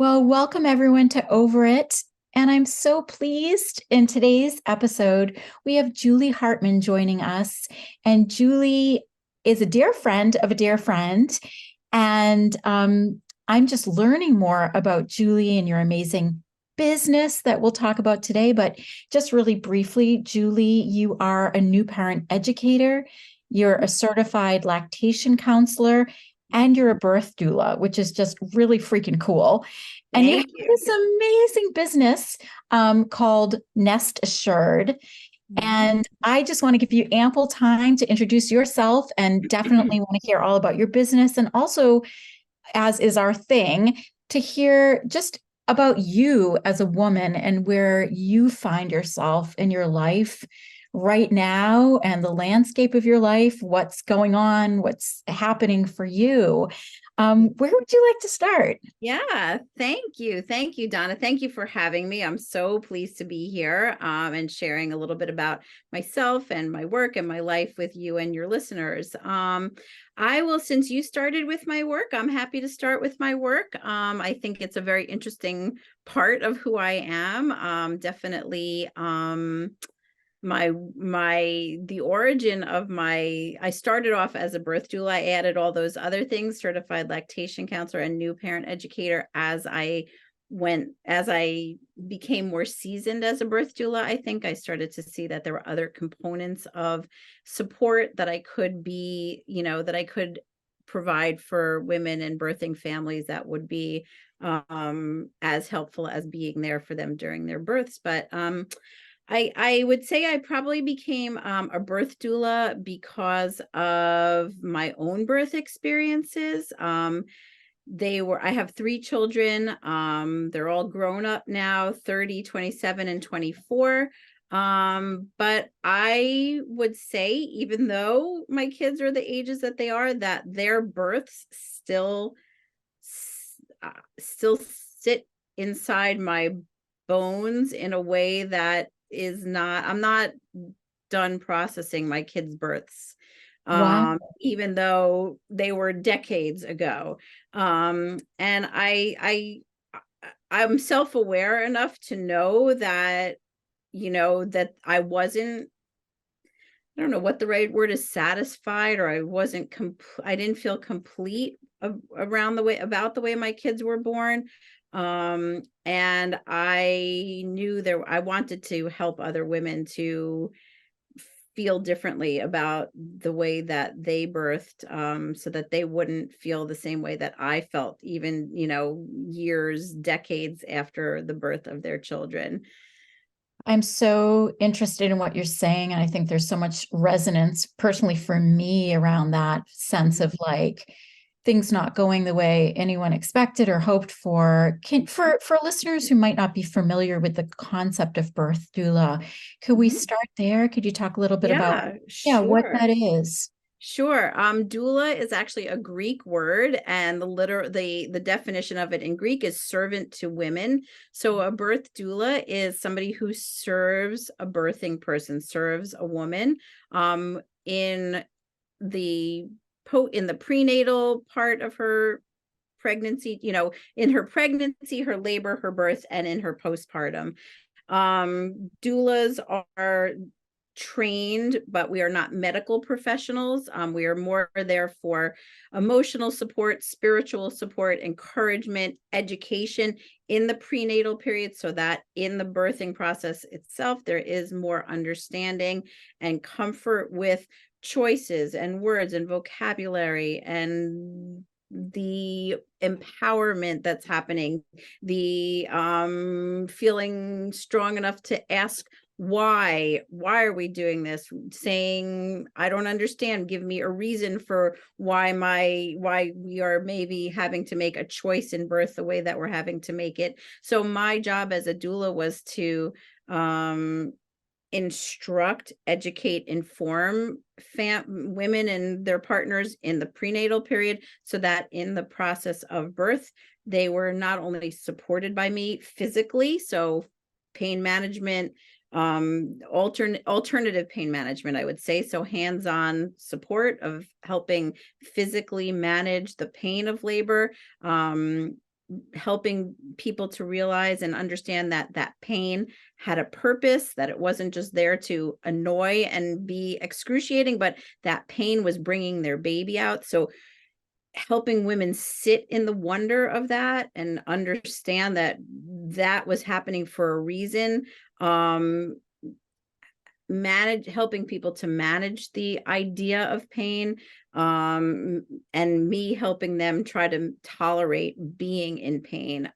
Well, welcome everyone to Over It. And I'm so pleased in today's episode, we have Julie Hartman joining us. And Julie is a dear friend of a dear friend. And I'm just learning more about Julie and your amazing business that we'll talk about today. But just really briefly, Julie, you are a new parent educator, you're a certified lactation counselor, and you're a birth doula, which is just really freaking cool. And you have Thank you. this amazing business called Nest Assured. Mhm. And I just want to give you ample time to introduce yourself and definitely want to hear all about your business. And also, as is our thing, to hear just about you as a woman and where you find yourself in your life right now and the landscape of your life, what's going on, what's happening for you. Where would you like to start? Yeah, thank you. Thank you, Donna. Thank you for having me. I'm so pleased to be here and sharing a little bit about myself and my work and my life with you and your listeners. I will, since you started with my work, I'm happy to start with my work. I think it's a very interesting part of who I am. Definitely. The origin of my I started off as a birth doula. I added all those other things, certified lactation counselor and new parent educator, as I became more seasoned as a birth doula. I think I started to see that there were other components of support that I could be, that I could provide for women and birthing families that would be as helpful as being there for them during their births. But I would say I probably became a birth doula because of my own birth experiences. I have three children. They're all grown up now, 30, 27, and 24. But I would say, even though my kids are the ages that they are, that their births still sit inside my bones in a way that is not I'm not done processing my kids' births, Wow. even though they were decades ago. And I'm self-aware enough to know that, that I wasn't, I don't know what the right word is, satisfied, or I didn't feel complete around the way about the way my kids were born. And I knew I wanted to help other women to feel differently about the way that they birthed, so that they wouldn't feel the same way that I felt, even, years, decades after the birth of their children. I'm so interested in what you're saying. And I think there's so much resonance personally for me around that sense of like things not going the way anyone expected or hoped for. For listeners who might not be familiar with the concept of birth doula, could we Mhm. start there? Could you talk a little bit about, Yeah, yeah, what sure. that is? Sure. Doula is actually a Greek word, and the definition of it in Greek is servant to women. So a birth doula is somebody who serves a birthing person, serves a woman, in the in the prenatal part of her pregnancy, in her pregnancy, her labor, her birth, and in her postpartum. Doulas are trained, but we are not medical professionals. We are more there for emotional support, spiritual support, encouragement, education in the prenatal period, so that in the birthing process itself, there is more understanding and comfort with choices and words and vocabulary and the empowerment that's happening, the feeling strong enough to ask why are we doing this, saying I don't understand, give me a reason for why we are maybe having to make a choice in birth the way that we're having to make it. So my job as a doula was to instruct, educate, inform women and their partners in the prenatal period, so that in the process of birth, they were not only supported by me physically, so pain management, alternative pain management, I would say, so hands-on support of helping physically manage the pain of labor, helping people to realize and understand that that pain had a purpose, that it wasn't just there to annoy and be excruciating, but that pain was bringing their baby out. So helping women sit in the wonder of that and understand that that was happening for a reason. Helping people to manage the idea of pain, and me helping them try to tolerate being in pain.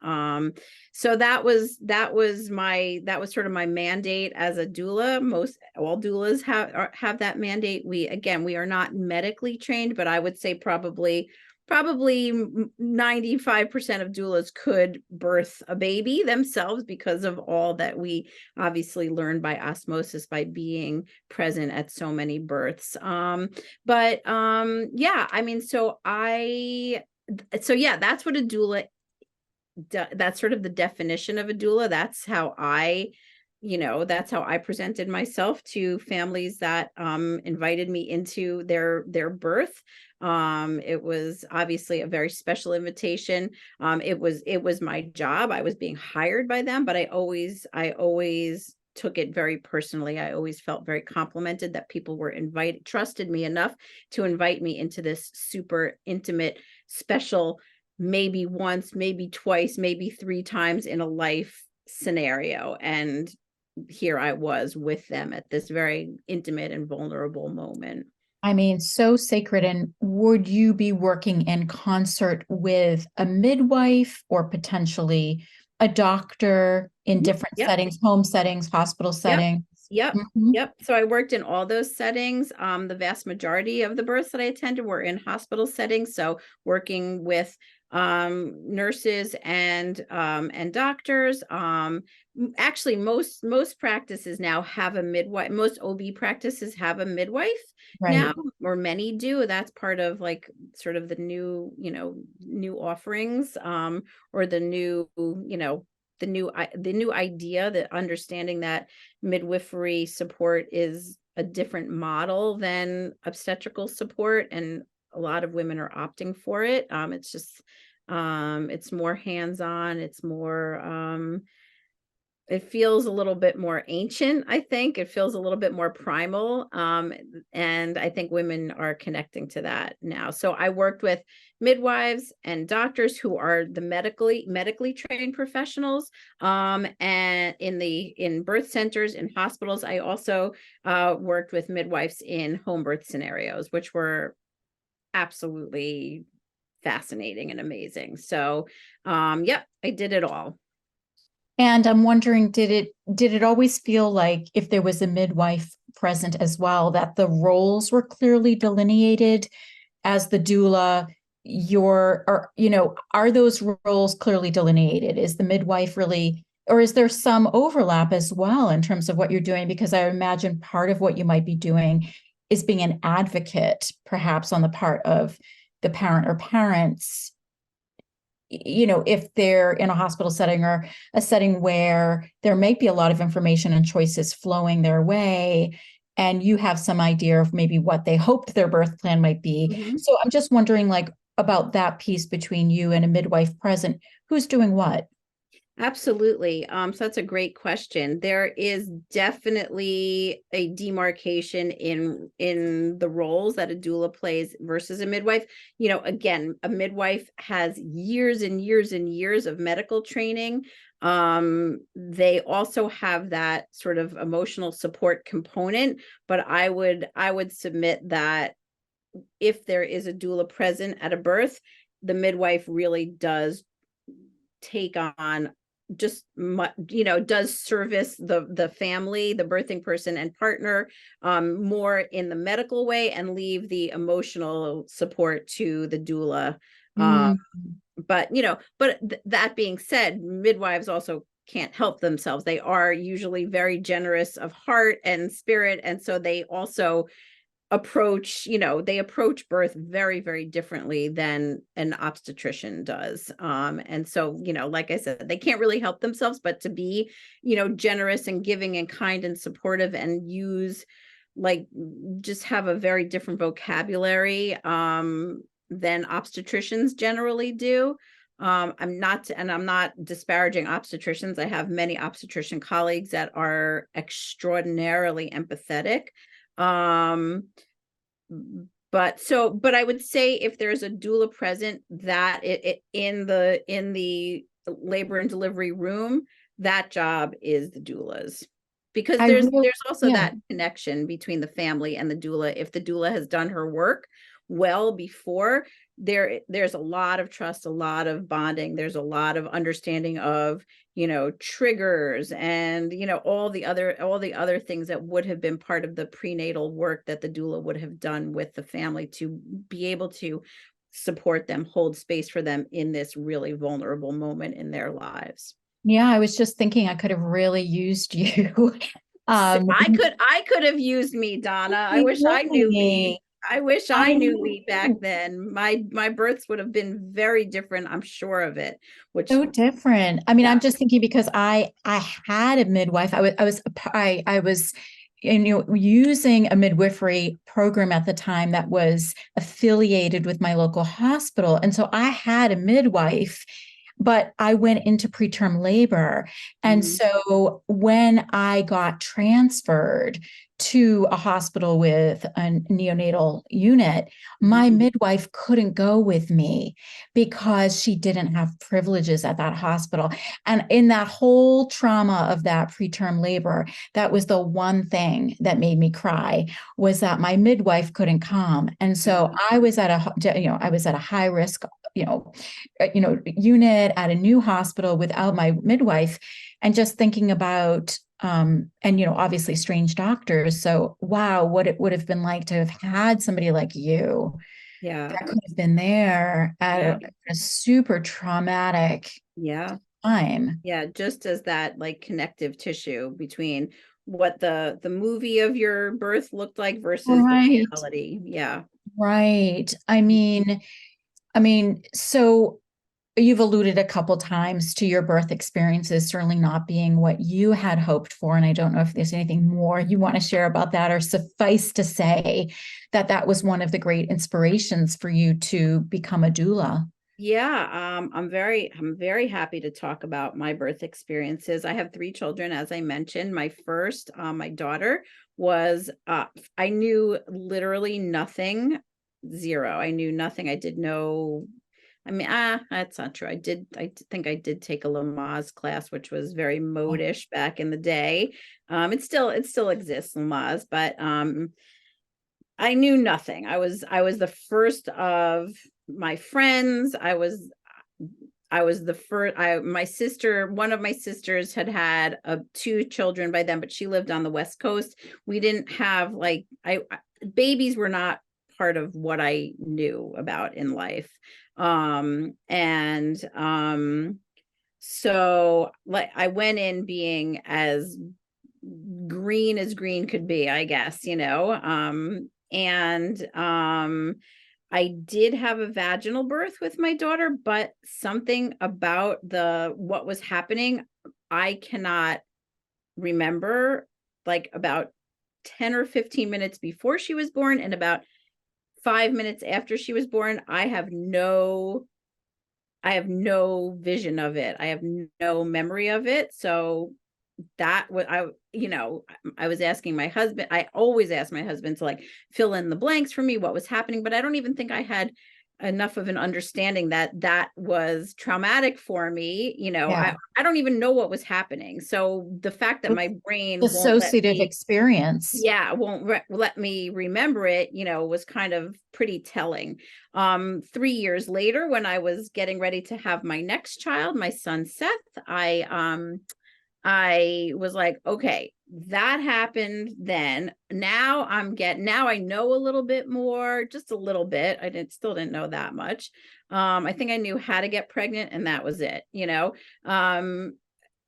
So that was sort of my mandate as a doula. Most all doulas have that mandate. We are not medically trained, but I would say probably 95% of doulas could birth a baby themselves because of all that we obviously learn by osmosis by being present at so many births. Yeah, I mean, so yeah, that's what a doula, that's sort of the definition of a doula. That's how I presented myself to families that invited me into their birth. It was obviously a very special invitation. It was my job. I was being hired by them, but I always took it very personally. I always felt very complimented that people trusted me enough to invite me into this super intimate, special, maybe once, maybe twice, maybe 3 times in a life scenario. And here I was with them at this very intimate and vulnerable moment. I mean, so sacred. And would you be working in concert with a midwife or potentially a doctor in different Yep. settings, home settings, hospital Yep. settings? Yep. Mhm. Yep. So I worked in all those settings. The vast majority of the births that I attended were in hospital settings. So working with nurses and doctors. Actually, most practices now have a midwife. Most OB practices have a midwife now, Right. or many do. That's part of like sort of the new offerings, or the new, the new idea, that understanding that midwifery support is a different model than obstetrical support, and a lot of women are opting for it. It's more hands-on, it feels a little bit more ancient. I think it feels a little bit more primal. And I think women are connecting to that now. So I worked with midwives and doctors who are the medically trained professionals. And in birth centers, in hospitals. I also worked with midwives in home birth scenarios, which were absolutely fascinating and amazing. So yep, I did it all. And I'm wondering, did it always feel like if there was a midwife present as well, that the roles were clearly delineated as the doula? Are those roles clearly delineated? Is the midwife really, or is there some overlap as well in terms of what you're doing? Because I imagine part of what you might be doing is being an advocate, perhaps on the part of the parent or parents, if they're in a hospital setting or a setting where there might be a lot of information and choices flowing their way, and you have some idea of maybe what they hoped their birth plan might be. Mhm. So I'm just wondering, like, about that piece between you and a midwife present, who's doing what? Absolutely. So that's a great question. There is definitely a demarcation in the roles that a doula plays versus a midwife. Again, a midwife has years and years and years of medical training. They also have that sort of emotional support component, but I would submit that if there is a doula present at a birth, the midwife really does take on, does service the family, the birthing person and partner, more in the medical way, and leave the emotional support to the doula. um Mm. that being said, midwives also can't help themselves. They are usually very generous of heart and spirit, and so they also approach birth very, very differently than an obstetrician does. And so, like I said, they can't really help themselves but to be, generous and giving and kind and supportive, and like just have a very different vocabulary than obstetricians generally do. I'm not disparaging obstetricians. I have many obstetrician colleagues that are extraordinarily empathetic. Um, but I would say if there's a doula present, that it in the labor and delivery room, that job is the doula's, because I really, there's also yeah. that connection between the family and the doula. If the doula has done her work well before, there's a lot of trust, a lot of bonding, there's a lot of understanding of, triggers, and all the other things that would have been part of the prenatal work that the doula would have done with the family to be able to support them, hold space for them in this really vulnerable moment in their lives. Yeah, I was just thinking I could have really used you. So Um, I could have used me, Donna. I wish I knew me. really, I wish I I knew me back know. then. My births would have been very different, I'm sure of it. Which, So different. I mean, yeah. I'm just thinking because I had a midwife. I was using a midwifery program at the time that was affiliated with my local hospital. And so I had a midwife, but I went into preterm labor. And Mhm. so when I got transferred to a hospital with a neonatal unit, my Mhm. midwife couldn't go with me because she didn't have privileges at that hospital. And in that whole trauma of that preterm labor, that was the one thing that made me cry, was that my midwife couldn't come. And so Yeah. I was at a high risk, unit at a new hospital without my midwife, and just thinking about and obviously strange doctors. So wow, what it would have been like to have had somebody like you Yeah. that could have been there at Yeah. a super traumatic Yeah. time. Yeah. Just as that like connective tissue between what the movie of your birth looked like versus the Right. reality. Yeah. Right. I mean, so you've alluded a couple times to your birth experiences certainly not being what you had hoped for. And I don't know if there's anything more you want to share about that, or suffice to say that that was one of the great inspirations for you to become a doula. Yeah, I'm very happy to talk about my birth experiences. I have three children, as I mentioned. My first, my daughter was, I knew literally nothing, zero. I knew nothing. I did know, I mean, that's not true. Think I did take a Lamaze class, which was very modish back in the day. It still exists, Lamaze, but I knew nothing. I was the first of my friends. I was the first. My sister, one of my sisters had had two children by then, but she lived on the West Coast. We didn't have like babies were not part of what I knew about in life. And so like I went in being as green could be, I guess, and I did have a vaginal birth with my daughter, but something about the what was happening, I cannot remember. Like about 10 or 15 minutes before she was born and about 5 minutes after she was born, I have no vision of it. I have no memory of it. So that what I was asking my husband. I always ask my husband to like fill in the blanks for me, what was happening, but I don't even think I had enough of an understanding that that was traumatic for me. Yeah. I don't even know what was happening. So the fact that my brain won't let Dissociative me, experience. yeah, let me remember it, was kind of pretty telling. 3 years later, when I was getting ready to have my next child, my son Seth, I was like, okay, that happened then. Now I know a little bit more, just a little bit. I still didn't know that much. I think I knew how to get pregnant and that was it.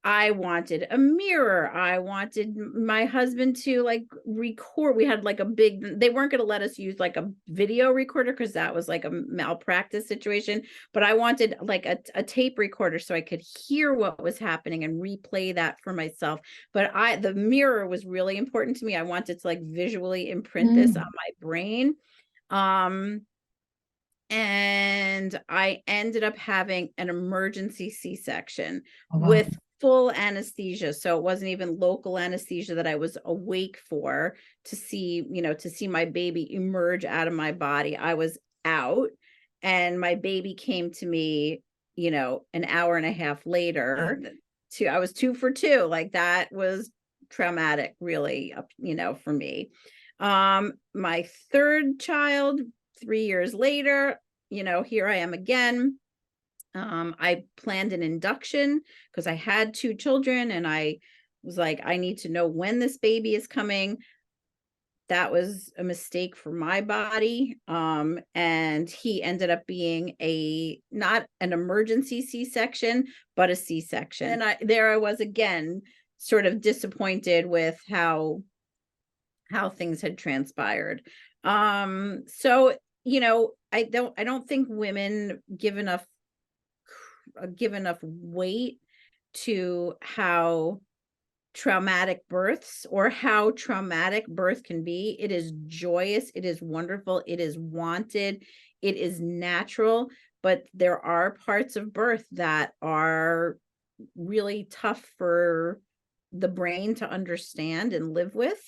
I wanted a mirror. I wanted my husband to like record. We had like they weren't going to let us use like a video recorder because that was like a malpractice situation. But I wanted like a tape recorder so I could hear what was happening and replay that for myself. But the mirror was really important to me. I wanted to like visually imprint this on Mm. my brain. Um, and I ended up having an emergency C-section Oh, wow. with full anesthesia. So it wasn't even local anesthesia that I was awake for to see, to see my baby emerge out of my body. I was out, and my baby came to me, an hour and a half later. I was 2 for 2. Like, that was traumatic, really, for me. My third child, 3 years later, here I am again. I planned an induction because I had 2 children, and I was like, I need to know when this baby is coming. That was a mistake for my body. And he ended up being not an emergency C-section, but a C-section. And there I was again, sort of disappointed with how things had transpired. So, I don't think women give enough weight to how traumatic births, or how traumatic birth can be. It is joyous, it is wonderful, it is wanted, it is natural, but there are parts of birth that are really tough for the brain to understand and live with.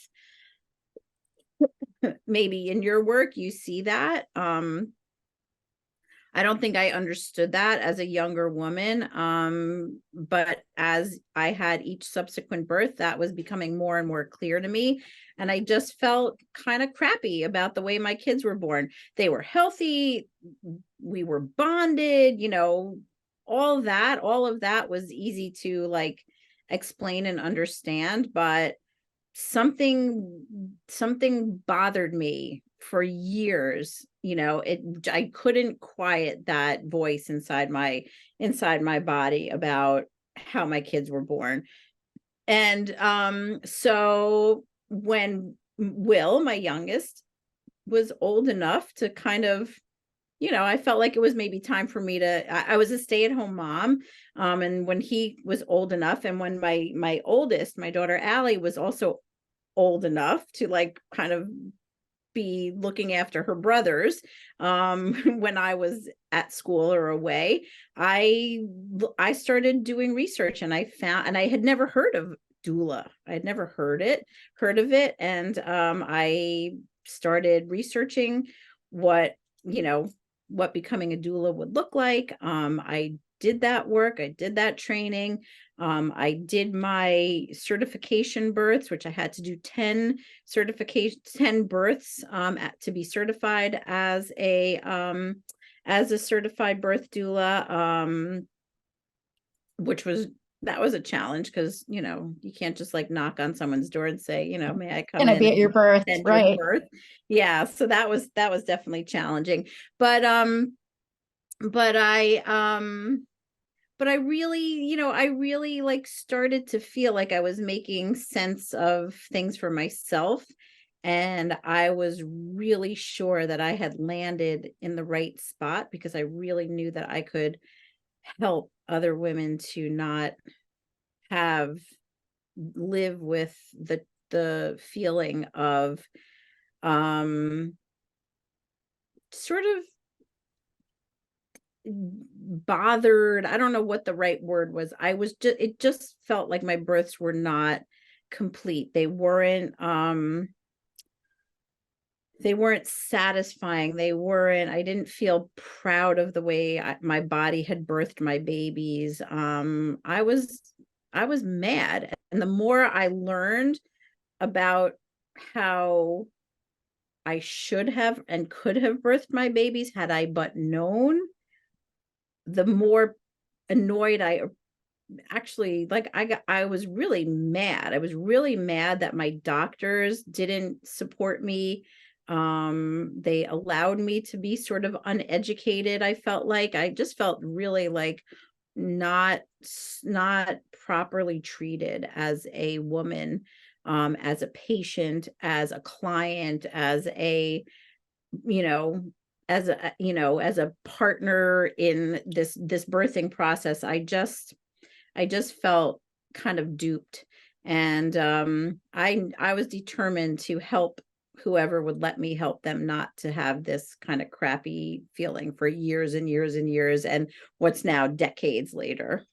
Maybe in your work you see that. I don't think I understood that as a younger woman. But as I had each subsequent birth, that was becoming more and more clear to me. And I just felt kind of crappy about the way my kids were born. They were healthy, we were bonded, all of that was easy to like explain and understand, but something bothered me for years. I couldn't quiet that voice inside my body about how my kids were born. And so when Will, my youngest, was old enough to kind of, I felt like it was maybe time for me I was a stay-at-home mom. And when he was old enough, and when my oldest, my daughter Allie, was also old enough to like kind of be looking after her brothers, when I was at school or away, I started doing research, and I had never heard of doula. I had never heard of it. And I started researching what, what becoming a doula would look like. I did that work, I did that training. I did my certification births, which I had to do 10 births to be certified as a certified birth doula, which was that was a challenge because you can't just like knock on someone's door and say, may I come Can I in be at your birth? and your Right. birth? Yeah, so that was definitely challenging. But but I really, I really like started to feel like I was making sense of things for myself. And I was really sure that I had landed in the right spot, because I really knew that I could help other women to not live with the feeling of sort of bothered. I don't know what the right word was. It just felt like my births were not complete. They weren't satisfying. I didn't feel proud of the way my body had birthed my babies. I was mad. And the more I learned about how I should have and could have birthed my babies had I but known, the more annoyed I actually like I was really mad. I was really mad that my doctors didn't support me. They allowed me to be sort of uneducated. I just felt really like not properly treated as a woman, as a patient, as a client, as a you know as a partner in this birthing process. I just felt kind of duped. And I was determined to help whoever would let me help them not to have this kind of crappy feeling for years and years and years, and what's now decades later.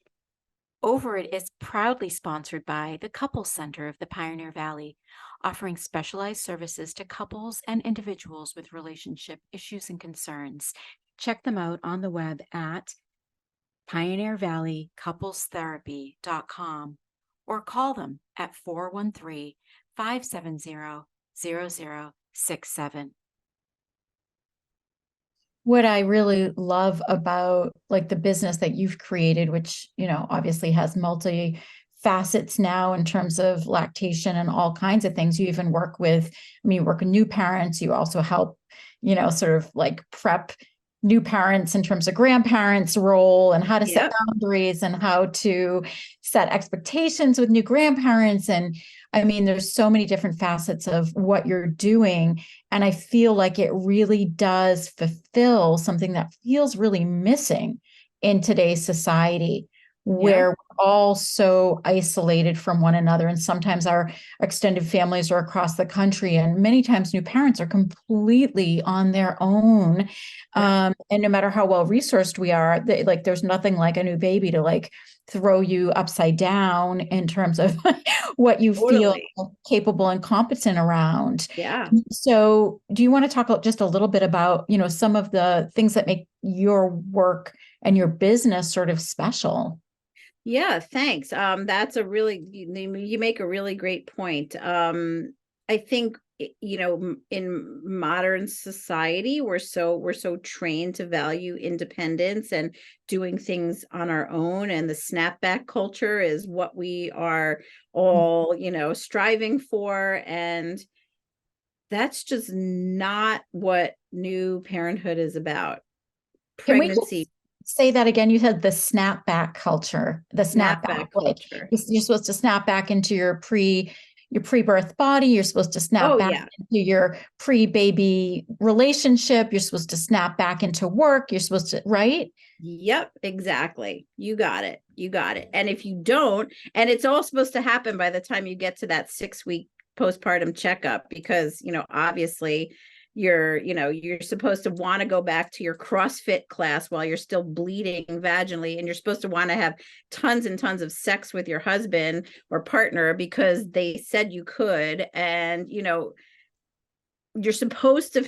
Over It is proudly sponsored by the Couples Center of the Pioneer Valley, offering specialized services to couples and individuals with relationship issues and concerns. Check them out on the web at pioneervalleycouplestherapy.com or call them at 413-570-0067. What I really love about like the business that you've created, which, obviously has multi facets now in terms of lactation and all kinds of things. You even work with, you work with new parents. You also help, sort of like prep new parents in terms of grandparents' role and how to set Yep. boundaries and how to set expectations with new grandparents. And there's so many different facets of what you're doing. And I feel like it really does fulfill something that feels really missing in today's society, Yeah. where we're all so isolated from one another. And sometimes our extended families are across the country, and many times new parents are completely on their own. Yep. And no matter how well resourced we are, there's nothing like a new baby to like throw you upside down in terms of what you feel Totally. capable and competent around. Yeah. So, do you want to talk just a little bit about, some of the things that make your work and your business sort of special? Yeah, thanks. That's a really, you make a really great point. I think, in modern society, we're so trained to value independence and doing things on our own, and the snapback culture is what we are all, striving for, and that's just not what new parenthood is about. Can we just Pregnancy, say that again? You said the snapback culture, the snapback, snapback like culture. you're supposed to snap back into your pre-birth body. You're supposed to snap Oh back yeah. into your pre-baby relationship. You're supposed to snap back into work. You're supposed to, right? Yep, exactly. You got it. You got it. And if you don't, and it's all supposed to happen by the time you get to that 6-week postpartum checkup, because, obviously you're supposed to want to go back to your CrossFit class while you're still bleeding vaginally, and you're supposed to want to have tons and tons of sex with your husband or partner because they said you could. And, you're supposed to,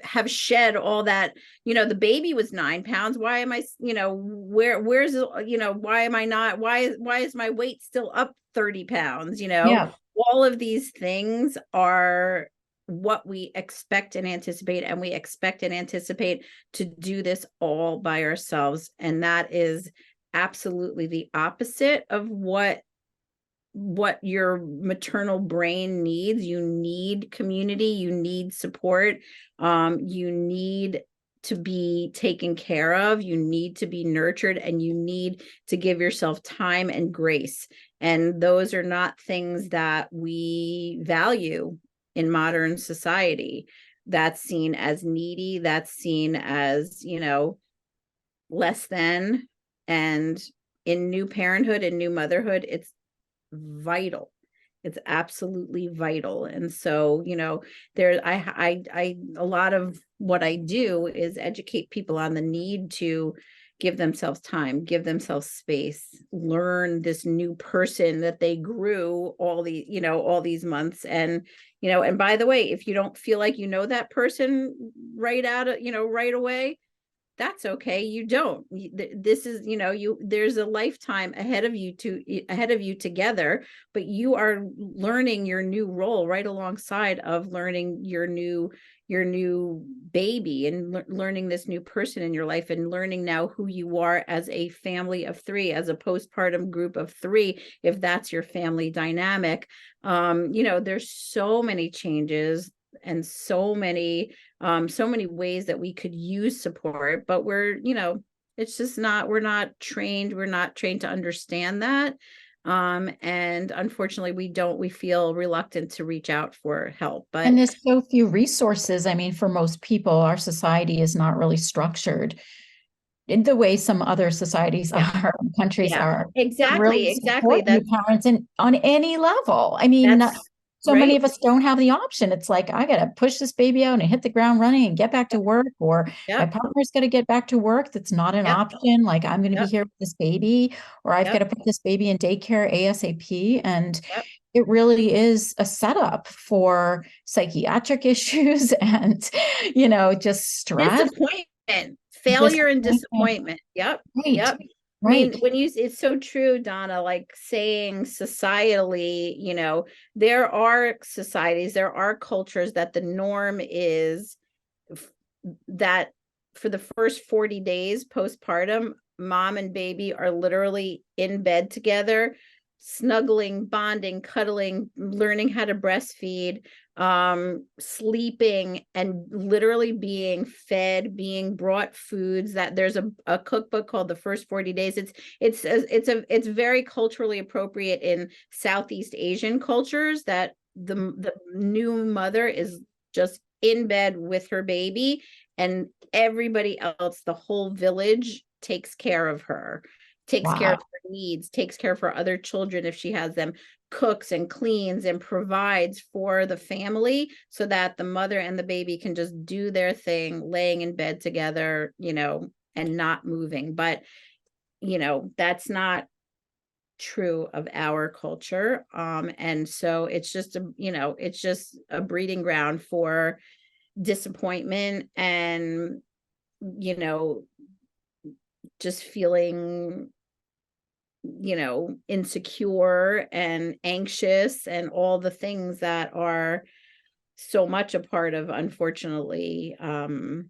have shed all that, the baby was 9 pounds. Why am I, where's, why am I not, why is my weight still up 30 pounds? Yeah. All of these things are what we expect and anticipate. And we expect and anticipate to do this all by ourselves. And that is absolutely the opposite of what your maternal brain needs. You need community, you need support, you need to be taken care of, you need to be nurtured, and you need to give yourself time and grace. And those are not things that we value in modern society. That's seen as needy, that's seen as, less than. And in new parenthood and new motherhood, it's vital. It's absolutely vital. And so, there, a lot of what I do is educate people on the need to give themselves time, give themselves space, learn this new person that they grew all these months. And, and by the way, if you don't feel like that person right away, that's okay. You don't. This is, there's a lifetime ahead of you together, but you are learning your new role right alongside of learning your new baby, and learning this new person in your life, and learning now who you are as a family of three, as a postpartum group of three, if that's your family dynamic. There's so many changes and so many ways that we could use support, but it's just not, we're not trained to understand that. And unfortunately we feel reluctant to reach out for help. And But there's so few resources. For most people, our society is not really structured in the way some other societies yeah, are, countries yeah, are, to really exactly, support new that's parents and on any level. that's so many right? of us don't have the option. It's like, I got to push this baby out and hit the ground running and get back to work, or my Yep, partner's got to get back to work. That's not an yep, option. Like, I'm going to be yep, here with this baby, or I've got yep, to put this baby in daycare ASAP. And yep. it really is a setup for psychiatric issues and, just stress, Disappointment, failure and disappointment. disappointment. Yep, Right. yep. I mean, Right. when you, it's so true, Donna, like saying societally, there are societies, there are cultures that the norm is f- that for the first 40 days postpartum, mom and baby are literally in bed together, snuggling, bonding, cuddling, learning how to breastfeed, sleeping, and literally being fed, being brought foods. That there's a cookbook called The First 40 Days. It's very culturally appropriate in Southeast Asian cultures, that the new mother is just in bed with her baby, and everybody else, the whole village, takes care of her, takes care Wow. of her needs, takes care of her other children if she has them, cooks and cleans and provides for the family, so that the mother and the baby can just do their thing laying in bed together, and not moving. But that's not true of our culture. And so it's just a breeding ground for disappointment, and you know just feeling insecure and anxious, and all the things that are so much a part of, unfortunately, so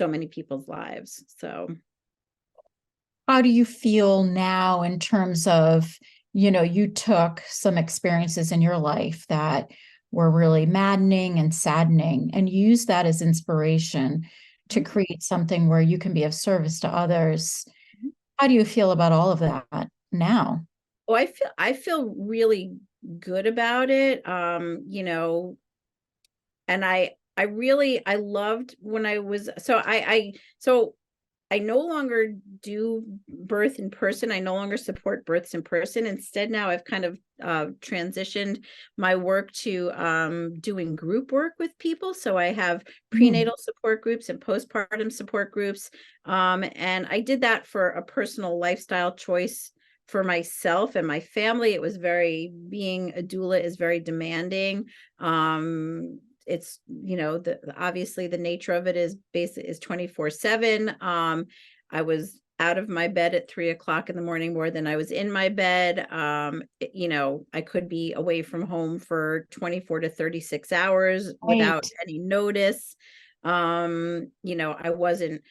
many people's lives. So How do you feel now in terms of, you took some experiences in your life that were really maddening and saddening and use that as inspiration to create something where you can be of service to others? How do you feel about all of that now? oh, I feel really good about it. And I loved when I was, so I no longer do birth in person. I no longer support births in person. Instead, now I've kind of transitioned my work to doing group work with people. So I have Mm. prenatal support groups and postpartum support groups. And I did that for a personal lifestyle choice for myself and my family. It was being a doula is very demanding. It's obviously the nature of it is 24/7. I was out of my bed at 3 o'clock in the morning more than I was in my bed. I could be away from home for 24 to 36 hours without Right. any notice. I wasn't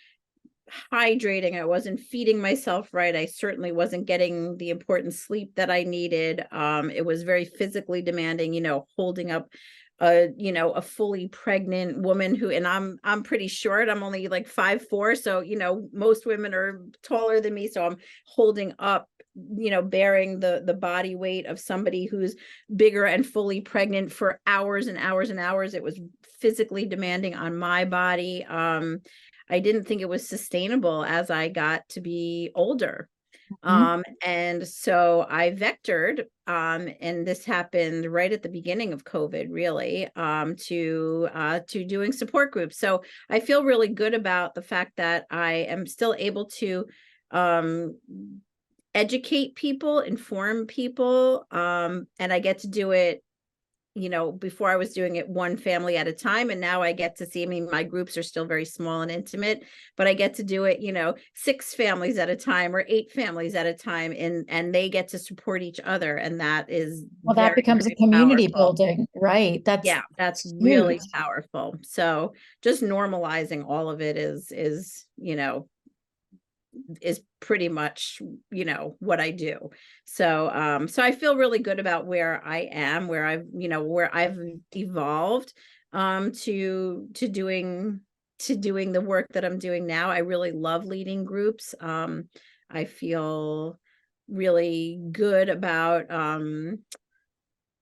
hydrating, I wasn't feeding myself right, I certainly wasn't getting the important sleep that I needed. It was very physically demanding, holding up a fully pregnant woman who, and I'm pretty short, I'm only like 5'4", so most women are taller than me, so I'm holding up, bearing the body weight of somebody who's bigger and fully pregnant for hours and hours and hours. It was physically demanding on my body. I didn't think it was sustainable as I got to be older. Mhm. And so I vectored, and this happened right at the beginning of COVID, really, to doing support groups. So I feel really good about the fact that I am still able to um, educate people, inform people, and I get to do it. Before I was doing it one family at a time, and now I get to see, I mean, my groups are still very small and intimate, but I get to do it, 6 families at a time or 8 families at a time, and they get to support each other. And that is Well, that very, becomes a very community powerful. building, right? Yeah, That's that's huge. really powerful. So just normalizing all of it is pretty much what I do. So I feel really good about where I am, where I've evolved to doing the work that I'm doing now. I really love leading groups. I feel really good about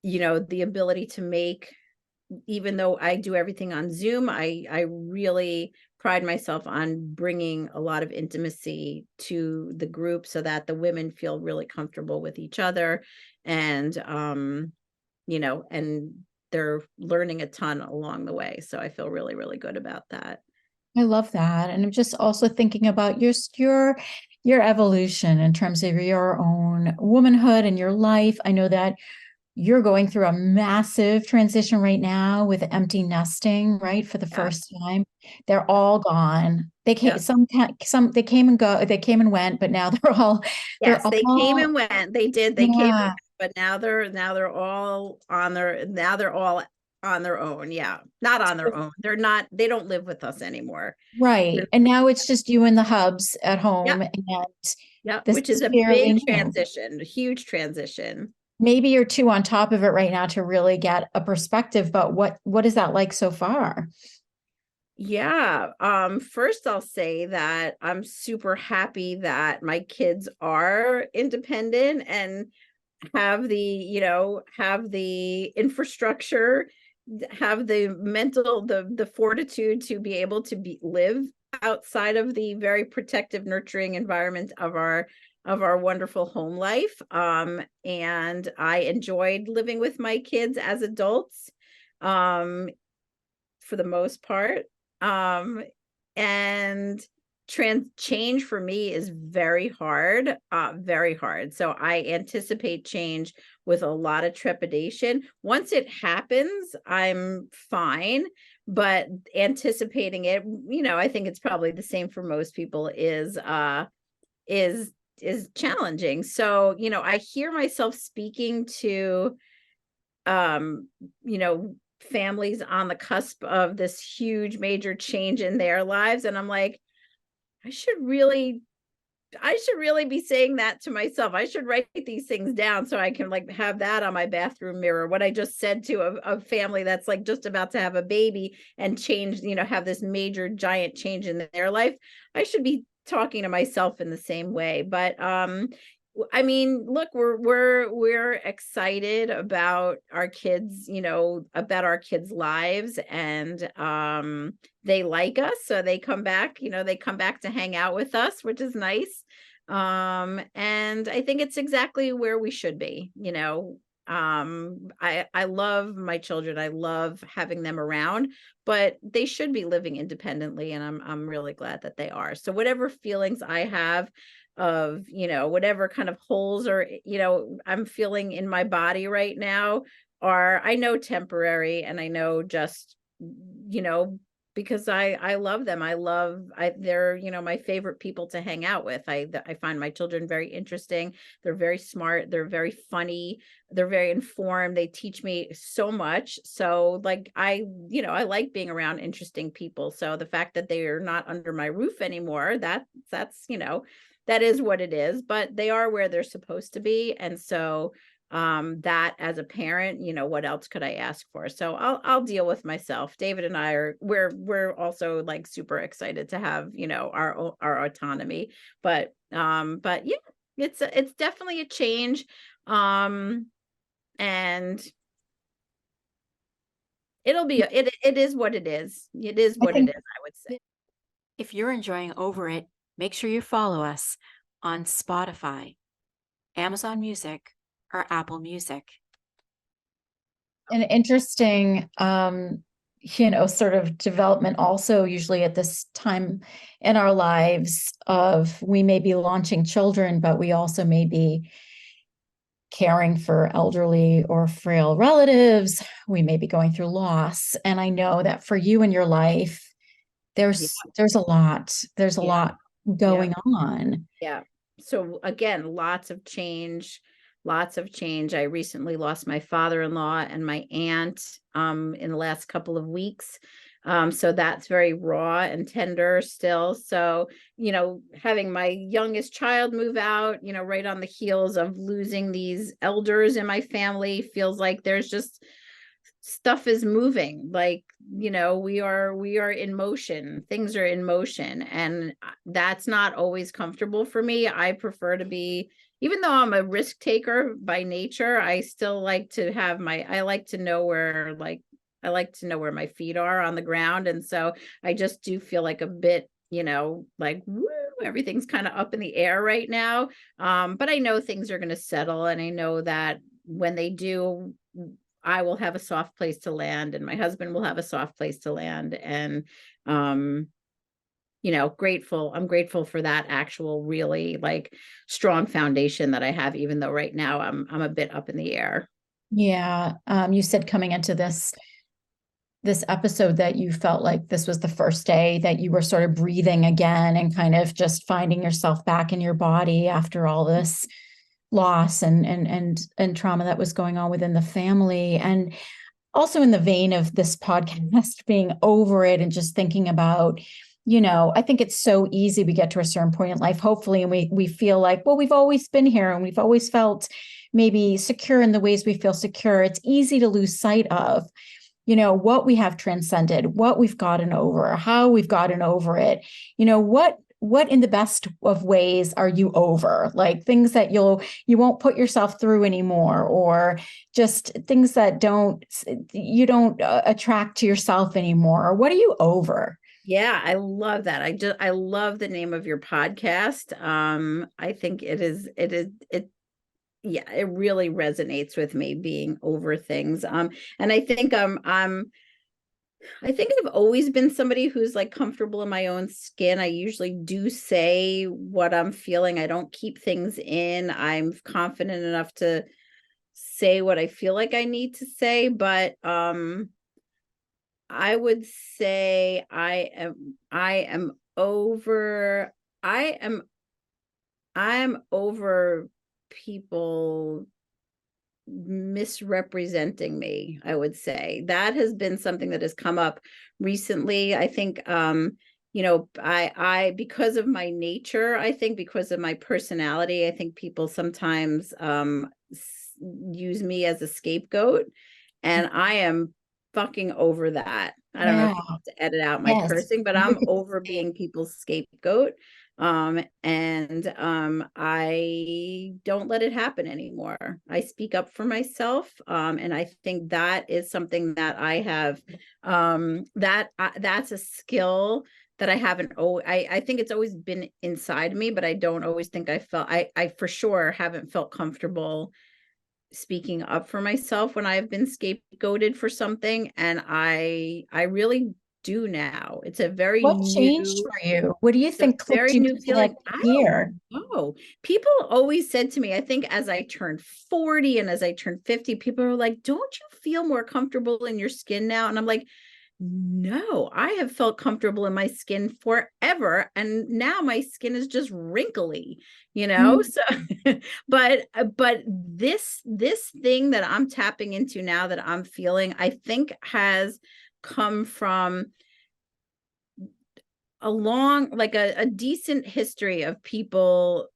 the ability to make, even though I do everything on Zoom, I really pride myself on bringing a lot of intimacy to the group, so that the women feel really comfortable with each other. And and they're learning a ton along the way. So I feel really, really good about that. I love that. And I'm just also thinking about your evolution in terms of your own womanhood and your life. I know that you're going through a massive transition right now with empty nesting, right? For the Yeah. first time. They're all gone. They came Yep. some they came and go, they came and went, but now they're Yes, they came all and went. They did. They came and yeah. went, but now they're all on their now they're all on their own. Yeah. Not on their own. They don't live with us anymore. Right. They're- And now it's just you and the hubs at home. Yep. And Yep. this Which is is a fairly big new. transition, a huge transition. Maybe you're too on top of it right now to really get a perspective, but what is that like so far? Yeah. First I'll say that I'm super happy that my kids are independent and have the infrastructure, have the mental, the fortitude to be able to live outside of the very protective, nurturing environment of our wonderful home life. And I enjoyed living with my kids as adults. Um, for the most part. And change for me is very hard. So I anticipate change with a lot of trepidation. Once it happens, I'm fine, but anticipating it, I think it's probably the same for most people is is challenging. So, I hear myself speaking to um you know families on the cusp of this huge major change in their lives, and I'm like, I should really be saying that to myself. I should write these things down so I can like have that on my bathroom mirror, what I just said to a family that's like just about to have a baby and change, have this major giant change in their life. I should be talking to myself in the same way. But I mean, look, we're excited about our kids, about our kids' lives, and they like us, so they come back, they come back to hang out with us, which is nice. And I think it's exactly where we should be. I love my children. I love having them around, but they should be living independently, and I'm really glad that they are. So whatever feelings I have of, whatever kind of holes or, I'm feeling in my body right now are, I know, temporary, and I know just, because I love them. They're, my favorite people to hang out with. I find my children very interesting. They're very smart. They're very funny. They're very informed. They teach me so much. So like, I like being around interesting people. So the fact that they are not under my roof anymore, that's, that is what it is, but they are where they're supposed to be. And so that as a parent, what else could I ask for? So I'll deal with myself. David and I we're also like super excited to have, our autonomy. But yeah, it's definitely a change. And it is what it is. It is I what it think is, I would say. if you're enjoying Over It, make sure you follow us on Spotify, Amazon Music, or Apple Music. An interesting, sort of development also usually at this time in our lives of we may be launching children, but we also may be caring for elderly or frail relatives. We may be going through loss. And I know that for you in your life, Yeah, there's a lot. There's a yeah, lot yeah. going on. Yeah. So again, lots of change, lots of change. I recently lost my father-in-law and my aunt in the last couple of weeks. So that's very raw and tender still. So, having my youngest child move out, right on the heels of losing these elders in my family feels like there's just stuff is moving, like, we are in motion, things are in motion, and that's not always comfortable for me. I prefer to be, even though I'm a risk taker by nature, I still like to have I like to know where, like, I like to know where my feet are on the ground. And so I just do feel like a bit, like, woo, everything's kind of up in the air right now. But I know things are going to settle, and I know that when they do, I will have a soft place to land, and my husband will have a soft place to land. And I'm grateful for that actual really like strong foundation that I have, even though right now I'm a bit up in the air. Yeah. You said coming into this episode that you felt like this was the first day that you were sort of breathing again and kind of just finding yourself back in your body after all this loss and trauma that was going on within the family. And also in the vein of this podcast being over it and just thinking about, I think it's so easy. We get to a certain point in life, hopefully, and we feel like, well, we've always been here and we've always felt maybe secure in the ways we feel secure. It's easy to lose sight of, what we have transcended, what we've gotten over, how we've gotten over it. What in the best of ways are you over? Like things that you won't put yourself through anymore, or just things that you don't attract to yourself anymore. Or what are you over? Yeah, I love that. I love the name of your podcast. I think yeah, it really resonates with me, being over things. And I think I've always been somebody who's like comfortable in my own skin. I usually do say what I'm feeling. I don't keep things in. I'm confident enough to say what I feel like I need to say, but I would say I am over I am over people misrepresenting me. I would say that has been something that has come up recently. I think I because of my nature, I think because of my personality, I think people sometimes use me as a scapegoat, and I am fucking over that. I don't know Yeah. if you have to edit out my Yes. cursing, but You I'm could over say, being people's scapegoat. And I don't let it happen anymore. I speak up for myself. And I think that is something that I have, that's a skill that I haven't, I think it's always been inside me, but I don't always think I for sure haven't felt comfortable speaking up for myself when I've been scapegoated for something. And I really do now. what changed for you? What do you It's a think clicked very you new into that feeling. I gear? don't know. People always said to me, I think as I turned 40 and as I turned 50, people are like, don't you feel more comfortable in your skin now? And I'm like, no, I have felt comfortable in my skin forever. And now my skin is just wrinkly, Mm. So but this thing that I'm tapping into now, that I'm feeling, I think has come from a long, like a decent history of people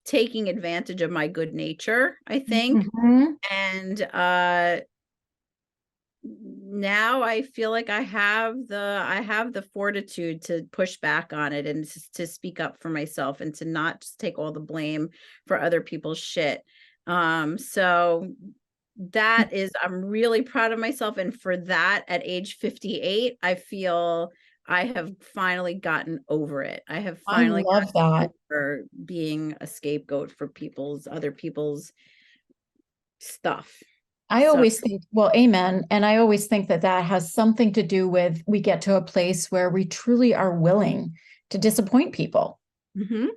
taking advantage of my good nature, I think. Mhm. And now I feel like I have the fortitude to push back on it, and to speak up for myself, and to not just take all the blame for other people's shit. So that is, I'm really proud of myself. And for that, at age 58, I feel I have finally gotten over it. I have I finally love gotten that. over being a scapegoat for other people's stuff. I So, always think, well, amen. And I always think that that has something to do with we get to a place where we truly are willing to disappoint people mhm.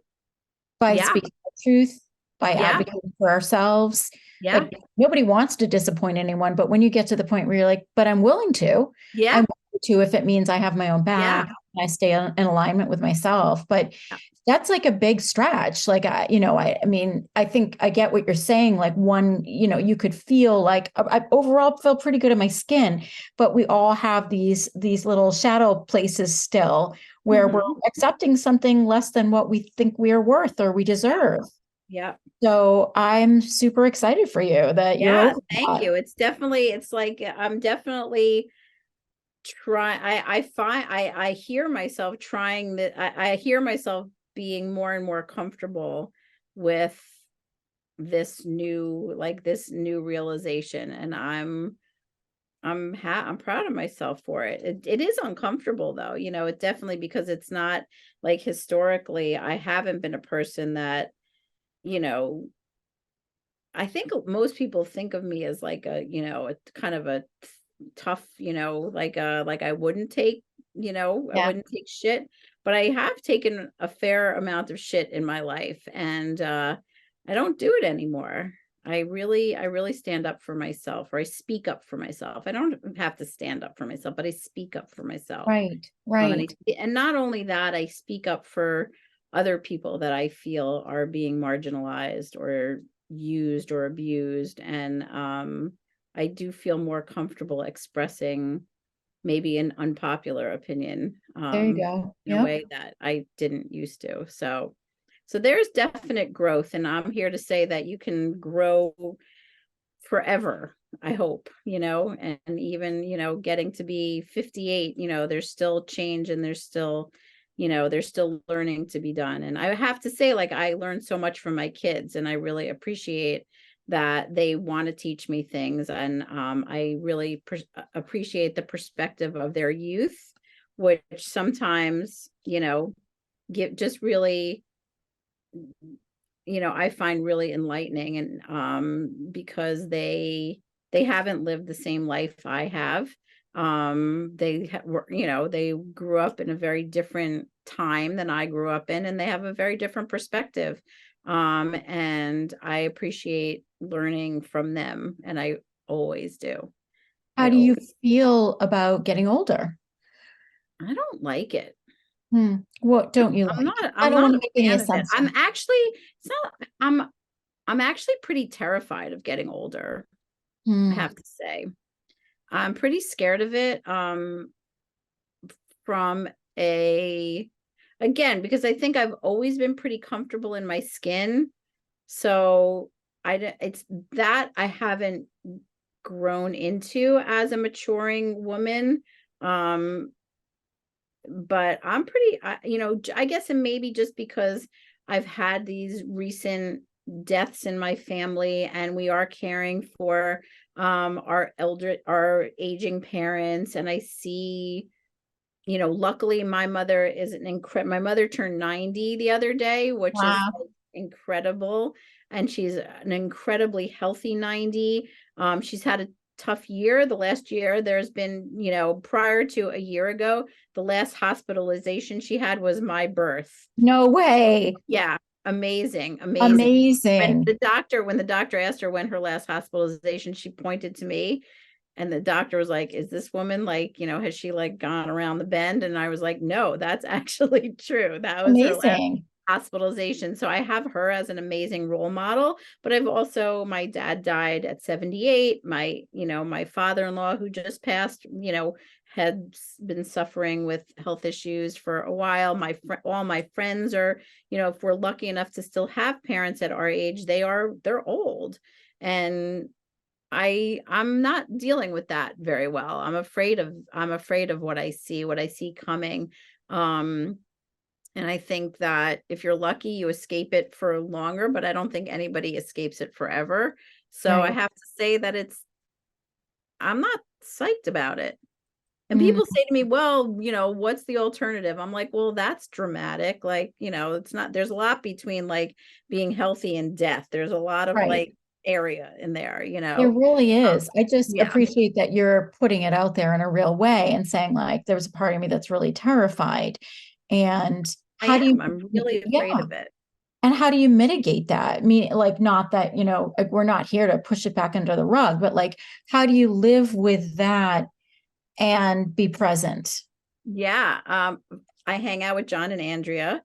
by Yeah, speaking the truth, by yeah, advocating for ourselves. yeah, Like nobody wants to disappoint anyone, but when you get to the point where you're like, but I'm willing to, yeah, I'm willing to if it means I have my own yeah, back, and I stay in alignment with myself. But yeah. that's like a big stretch. Like I mean, I think I get what you're saying. Like one, you could feel like I overall feel pretty good in my skin, but we all have these little shadow places still where we're Mhm. accepting something less than what we think we are worth or we Yeah, deserve. yeah. So I'm super excited for you that you're Yeah, over thank that. you. It's like I'm definitely try I find I hear myself trying that. I hear myself being more and more comfortable with this new realization, and I'm proud of myself for it. It is uncomfortable though, it definitely, because it's not like, historically I haven't been a person that, you know I think most people think of me as like a, a kind of a tough, like I wouldn't take, I Yeah. wouldn't take shit, but I have taken a fair amount of shit in my life, and I don't do it anymore. I really stand up for myself, or I speak up for myself. I don't have to stand up for myself, but I speak up for myself. Right. And Right. and not only that, I speak up for other people that I feel are being marginalized or used or abused. And I do feel more comfortable expressing maybe an unpopular opinion There you go. in a Yep. way that I didn't used to. So there's definite growth, and I'm here to say that you can grow forever, I hope, and even, getting to be 58, there's still change, and there's still learning to be done. And I have to say, like, I learned so much from my kids, and I really appreciate that they want to teach me things. And I really appreciate the perspective of their youth, which sometimes, get just really, I find really enlightening. And because they haven't lived the same life I have. Were, they grew up in a very different time than I grew up in, and they have a very different perspective. And I appreciate learning from them, and I always do. How I do you always feel about getting older? I don't like it. What don't you I'm like? not I I'm don't want not to a make any fan of it. I'm assumptions. actually it's not I'm actually pretty terrified of getting older, I Hmm. have to say. I'm pretty scared of it, from a again, because I think I've always been pretty comfortable in my skin. So it's that I haven't grown into as a maturing woman. Um, but I'm pretty, I guess, and maybe just because I've had these recent deaths in my family, and we are caring for our aging parents, and I see, luckily my mother turned 90 the other day, which is Wow. like incredible. And she's an incredibly healthy 90. She's had a tough year. The last year, there's been, prior to a year ago, the last hospitalization she had was my birth. No way. Yeah, amazing, amazing. Amazing. When the doctor asked her when her last hospitalization, she pointed to me, and the doctor was like, is this woman, like, has she like gone around the bend? And I was like, no, that's actually true. That was her last Amazing. hospitalization. So I have her as an amazing role model. But I've also, my dad died at 78. My father-in-law, who just passed, had been suffering with health issues for a while. All my friends are, if we're lucky enough to still have parents at our age, they're old. And I'm not dealing with that very well. I'm afraid of what I see coming. Um, and I think that if you're lucky, you escape it for longer, but I don't think anybody escapes it forever. So I Right. have to say that I'm not psyched about it. And Mm, people say to me, well, what's the alternative? I'm like, well, that's dramatic. Like, it's not, there's a lot between like being healthy and death. There's a lot of right. like area in there, There really is. I just yeah, appreciate that you're putting it out there in a real way and saying, like, there's a part of me that's really terrified. And I how do you, am. I'm really afraid yeah. of it. And how do you mitigate that? I mean, like, not that, like, we're not here to push it back under the rug, but like, how do you live with that and be present? Yeah. I hang out with John and Andrea.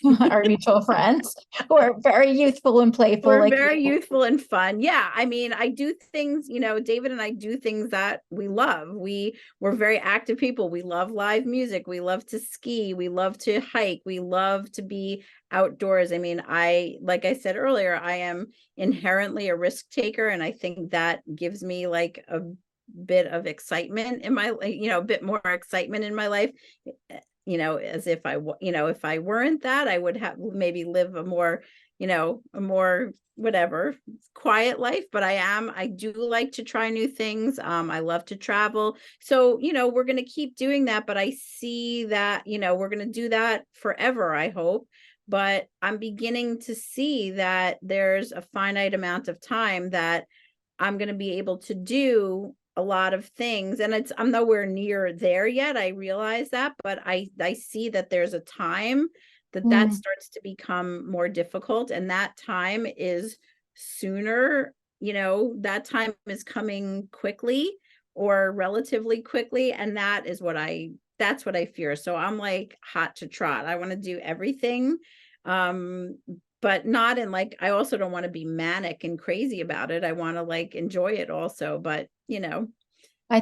Our mutual friends who are very youthful and playful, We're like very you. youthful and fun. Yeah, I mean, I do things, David and I do things that we love. We're very active people. We love live music. We love to ski. We love to hike. We love to be outdoors. I mean, like I said earlier, I am inherently a risk taker, and I think that gives me like a bit of excitement in my, a bit more excitement in my life. As if if I weren't that, I would have maybe live a more whatever quiet life. But I do like to try new things. I love to travel. So, we're going to keep doing that, but I see that, we're going to do that forever, I hope. but I'm beginning to see that there's a finite amount of time that I'm going to be able to do a lot of things, and I'm nowhere near there yet. I realize that, but I see that there's a time that Mm. starts to become more difficult, and that time is sooner, that time is coming quickly or relatively quickly, and that's what I fear. So I'm like hot to trot. I want to do everything, um but not in like, I also don't want to be manic and crazy about it. I want to like enjoy it also, but I there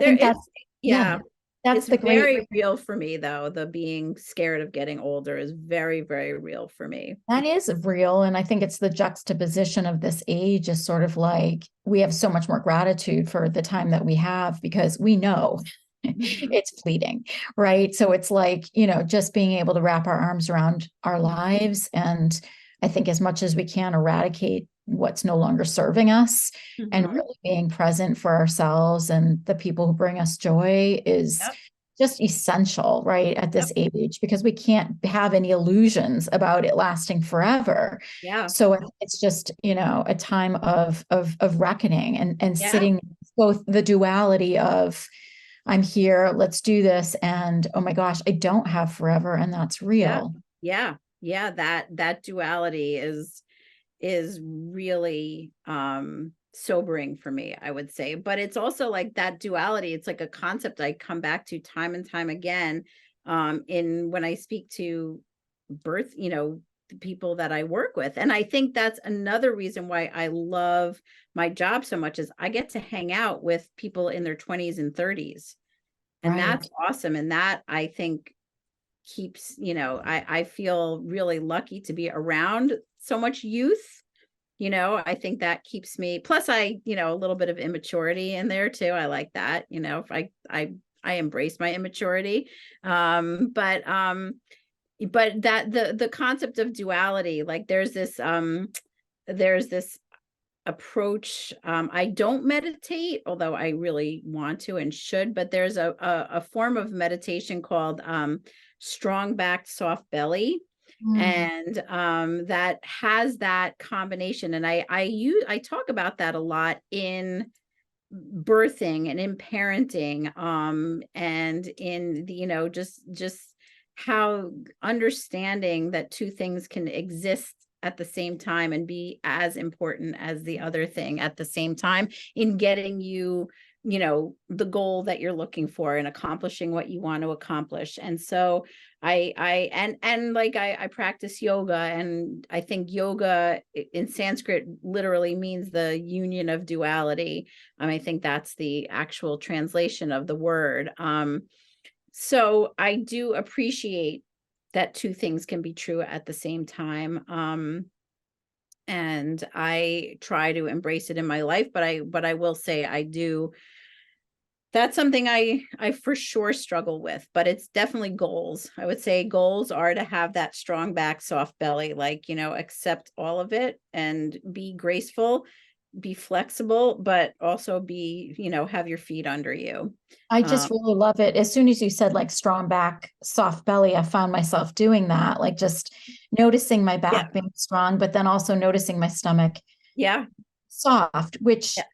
think it's, yeah, yeah, that's it's the great. very real for me though. The being scared of getting older is very, very real for me. That is real. And I think it's the juxtaposition of this age is sort of like we have so much more gratitude for the time that we have because we know Mhm. it's fleeting, right? So it's like, just being able to wrap our arms around our lives. And I think as much as we can eradicate what's no longer serving us and Mhm. really being present for ourselves and the people who bring us joy is Yep. just essential, right, at Yep. this age, because we can't have any illusions about it lasting forever. Yeah. So it's just, a time of reckoning and Yeah. sitting both the duality of I'm here, let's do this, and oh my gosh, I don't have forever, and that's Yeah. real. Yeah. Yeah. That duality is really sobering for me, I would say. But it's also like that duality, it's like a concept I come back to time and time again, in when I speak to birth, the people that I work with. And I think that's another reason why I love my job so much, is I get to hang out with people in their 20s and 30s. And Right. that's awesome. And that, I think, keeps, I feel really lucky to be around so much youth. I think that keeps me, plus a little bit of immaturity in there too. I like that. If I embrace my immaturity. But that the concept of duality, like there's this approach. I don't meditate, although I really want to and should, but there's a form of meditation called strong back, soft belly. Mm. And that has that combination. And I talk about that a lot in birthing and in parenting, and in the, just how understanding that two things can exist at the same time and be as important as the other thing at the same time in getting you, the goal that you're looking for and accomplishing what you want to accomplish. And so and like I practice yoga, and I think yoga in Sanskrit literally means the union of duality. I think that's the actual translation of the word. So I do appreciate that two things can be true at the same time. And I try to embrace it in my life, but I will say I do, that's something I for sure struggle with, but it's definitely goals. I would say goals are to have that strong back, soft belly, like, accept all of it and be graceful, be flexible, but also be, have your feet under you. I Um, just really love it. As soon as you said like strong back, soft belly, I found myself doing that, like just noticing my yeah, back being strong, but then also noticing my stomach yeah, soft, which, yeah.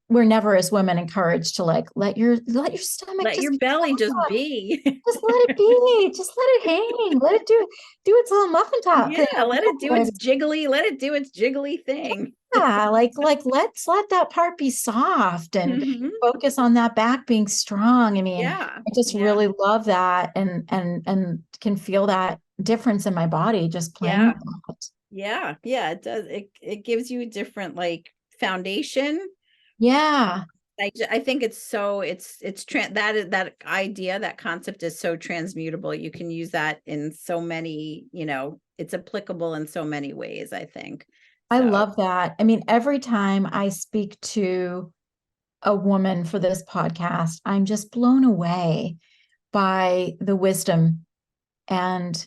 we're never as women encouraged to like let your stomach Let just your be belly just soft. be. Just let it be. Just let it hang. Let it do its little muffin top thing. Yeah, let it do its jiggly, let it do its jiggly thing. Yeah, like let's let that part be soft and Mhm. focus on that back being strong. I mean, Yeah, I just yeah, really love that and can feel that difference in my body just playing yeah, with that. yeah, yeah. It does. It gives you a different like foundation. Yeah. I think it's so that idea, that concept is so transmutable. You can use that in so many, it's applicable in so many ways, I think. I So love that. I mean, every time I speak to a woman for this podcast, I'm just blown away by the wisdom and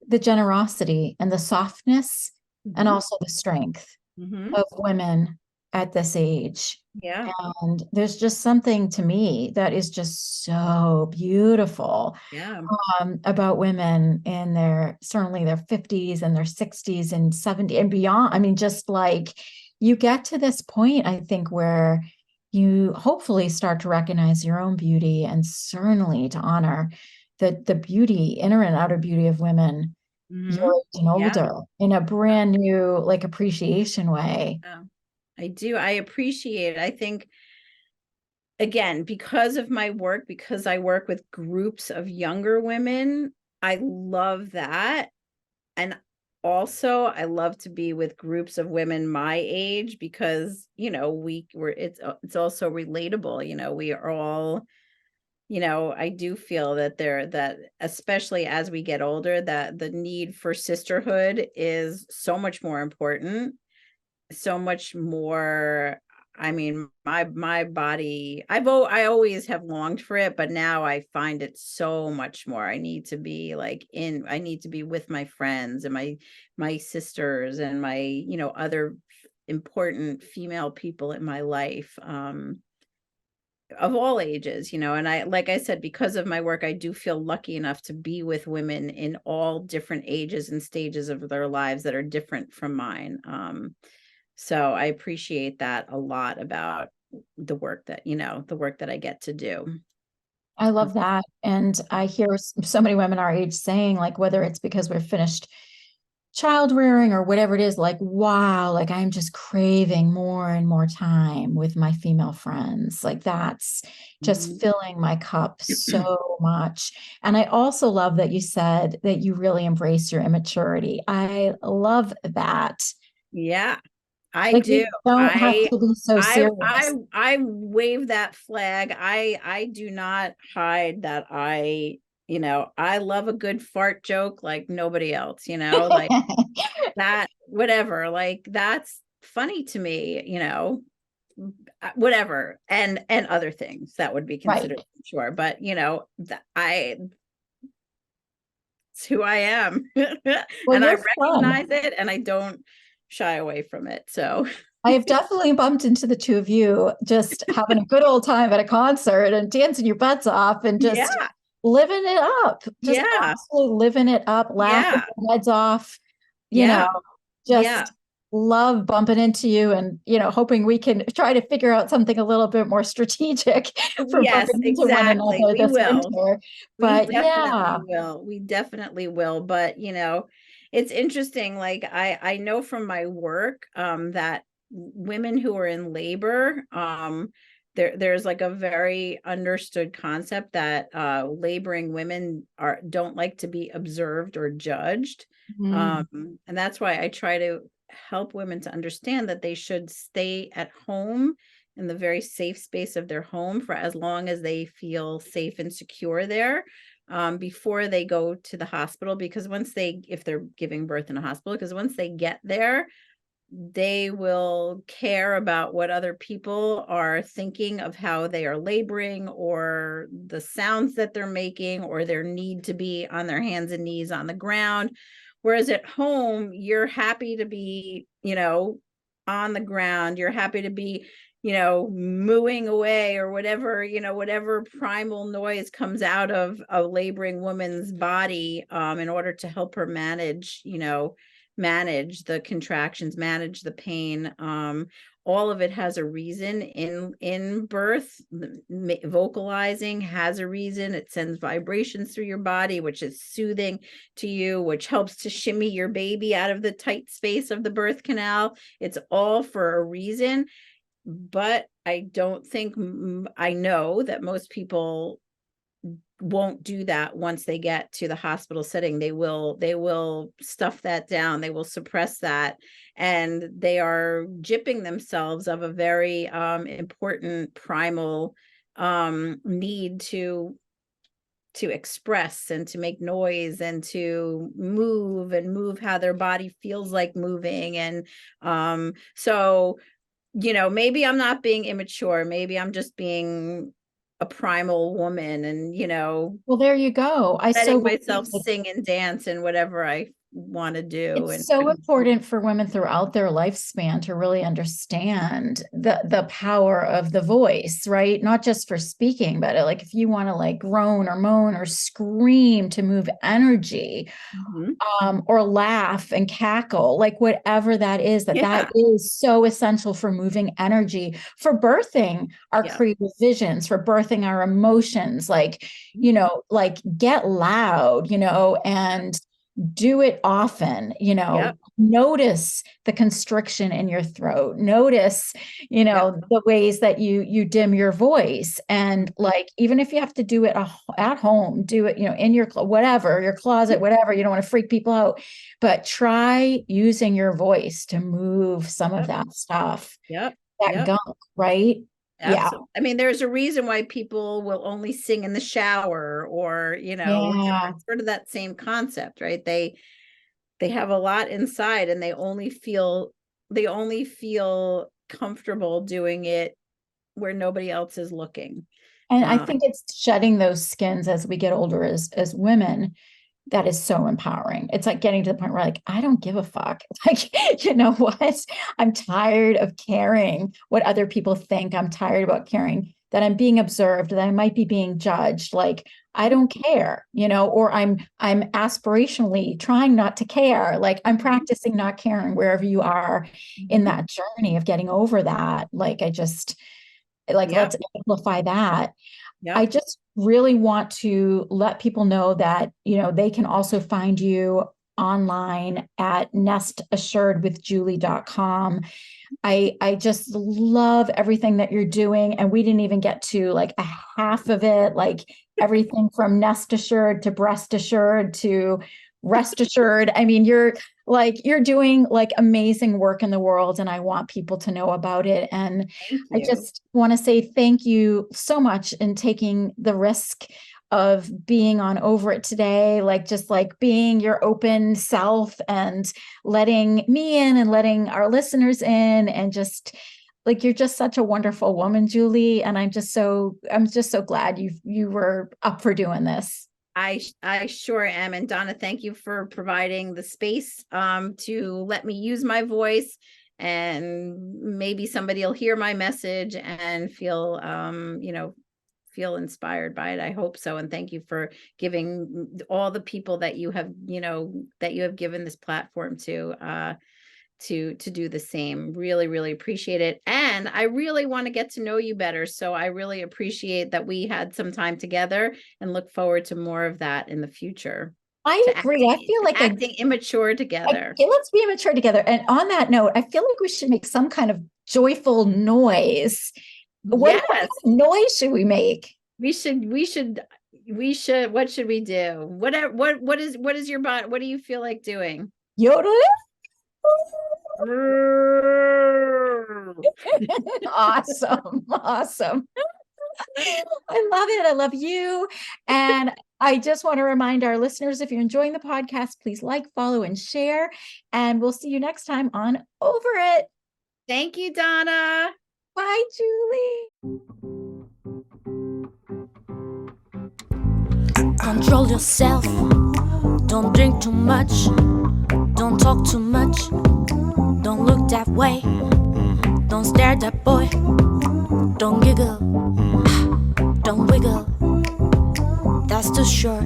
the generosity and the softness and mhm, also the strength mhm, of women at this age. Yeah. And there's just something to me that is just so beautiful Yeah. about women in their certainly their 50s and their 60s and 70 and beyond. I mean, just like you get to this point, I think, where you hopefully start to recognize your own beauty and certainly to honor the beauty, inner and outer beauty of women Hmm. your age and Yeah. older in a brand new like appreciation way. Yeah. I do. I appreciate it. I think, again, because of my work, because I work with groups of younger women, I love that. And also, I love to be with groups of women my age because, it's also relatable. We are all, I do feel that that especially as we get older, that the need for sisterhood is so much more important, so much more. I mean, my body, I always have longed for it, but now I find it so much more. I need to be with my friends and my sisters and my, other important female people in my life, of all ages, and like I said, because of my work, I do feel lucky enough to be with women in all different ages and stages of their lives that are different from mine. So I appreciate that a lot about the work that I get to do. I love that. And I hear so many women our age saying, like, whether it's because we're finished child rearing or whatever it is, like, wow, like I'm just craving more and more time with my female friends. Like, that's just Mhm. filling my cup so much. And I also love that you said that you really embrace your immaturity. I love that. Yeah, I Like, do. you don't have I to be so I I serious. I wave that flag. I do not hide that I love a good fart joke like nobody else, like that, whatever, like that's funny to me, whatever, and other things that would be Right. considered, sure, but it's who I am. Well, And I you're fun. recognize it and I don't shy away from it. So I have definitely bumped into the two of you just having a good old time at a concert and dancing your butts off and just yeah, living it up, just yeah, absolutely living it up, laughing yeah, your heads off, you know, yeah, yeah. just love bumping into you and, hoping we can try to figure out something a little bit more strategic for Yes, bumping into one exactly. another We this will. winter. We But yeah, definitely will. We definitely will. But it's interesting. Like I know from my work that women who are in labor, there's like a very understood concept that laboring women don't like to be observed or judged. mm, And that's why I try to help women to understand that they should stay at home in the very safe space of their home for as long as they feel safe and secure there, before they go to the hospital, because if they're giving birth in a hospital, because once they get there, they will care about what other people are thinking of how they are laboring or the sounds that they're making or their need to be on their hands and knees on the ground. Whereas at home, you're happy to be, on the ground. You're happy to be, mooing away or whatever, whatever primal noise comes out of a laboring woman's body, in order to help her manage the contractions, manage the pain. All of it has a reason in birth. Vocalizing has a reason. It sends vibrations through your body, which is soothing to you, which helps to shimmy your baby out of the tight space of the birth canal. It's all for a reason. But I don't think, I know that most people won't do that once they get to the hospital setting. They will stuff that down, they will suppress that, and they are gypping themselves of a very important primal need to express and to make noise and to move how their body feels like moving. And so maybe I'm not being immature. Maybe I'm just being a primal woman and, well, there you go. I so letting believe myself it's sing and dance and whatever I want to do. It's And so important for women throughout their lifespan to really understand the power of the voice, right? Not just for speaking, but like if you want to like groan or moan or scream to move energy, Mhm. or laugh and cackle, like whatever that is, that Yeah. is so essential for moving energy, for birthing our Yeah. creative visions, for birthing our emotions, like, like get loud, and do it often, Yep. notice the constriction in your throat, notice, Yep. the ways that you dim your voice. And like, even if you have to do it at home, do it, in your, whatever, your closet, whatever, you don't want to freak people out, but try using your voice to move some of Yep. that stuff, Yep. that Yep. gunk, right? Yeah. Absolutely. I mean, there's a reason why people will only sing in the shower or, whatever. Yeah. It's sort of that same concept, right? They have a lot inside and they only feel comfortable doing it where nobody else is looking. And I Uh, think it's shedding those skins as we get older as women that is so empowering. It's like getting to the point where like, I don't give a fuck. Like, you know what? I'm tired of caring what other people think. I'm tired about caring that I'm being observed, that I might be being judged. Like, I don't care, or I'm aspirationally trying not to care. Like I'm practicing not caring wherever you are in mhm. that journey of getting over that. Like I just like Yep. let's amplify that. I Yep. just really want to let people know that, they can also find you online at nestassuredwithjulie.com. I just love everything that you're doing. And we didn't even get to like a half of it, like everything from nest assured to breast assured to rest assured. I mean, you're doing like amazing work in the world, and I want people to know about it. And Thank I you. just want to say thank you so much in taking the risk of being on Over It today, like just like being your open self and letting me in and letting our listeners in, and just like you're just such a wonderful woman, Julie, and I'm just so glad you were up for doing this. I sure am. And Donna, thank you for providing the space to let me use my voice, and maybe somebody will hear my message and feel inspired by it. I hope so. And thank you for giving all the people that you have given this platform to do the same. Really, really appreciate it. And I really want to get to know you better. So I really appreciate that we had some time together and look forward to more of that in the future. I To agree. I feel like acting immature together. okay, let's be mature together. And on that note, I feel like we should make some kind of joyful noise. What Yes, noise should we make? we should. What should we do? What is your body? What do you feel like doing? Yodel? Awesome. Awesome. I love it. I love you. And I just want to remind our listeners, if you're enjoying the podcast, please like, follow, and share. And we'll see you next time on Over It. Thank you, Donna. Bye, Julie. Control yourself. Don't drink too much. Don't talk too much. Don't look that way. Don't stare at that boy. Don't giggle. Don't wiggle. That's too short.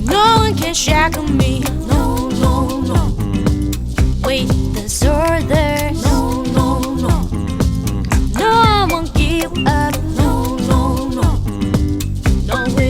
No one can shackle me. No, no, no. Wait, there's order. No, no, no. No, I won't give up. No, no, no. No way.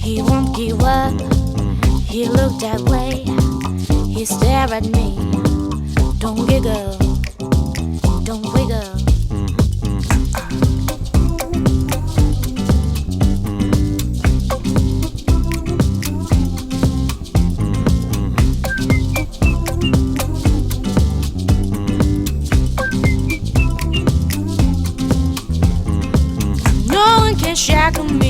He won't give up. He looked that way. He stared at me. Don't giggle. Don't wiggle. No one can shackle me.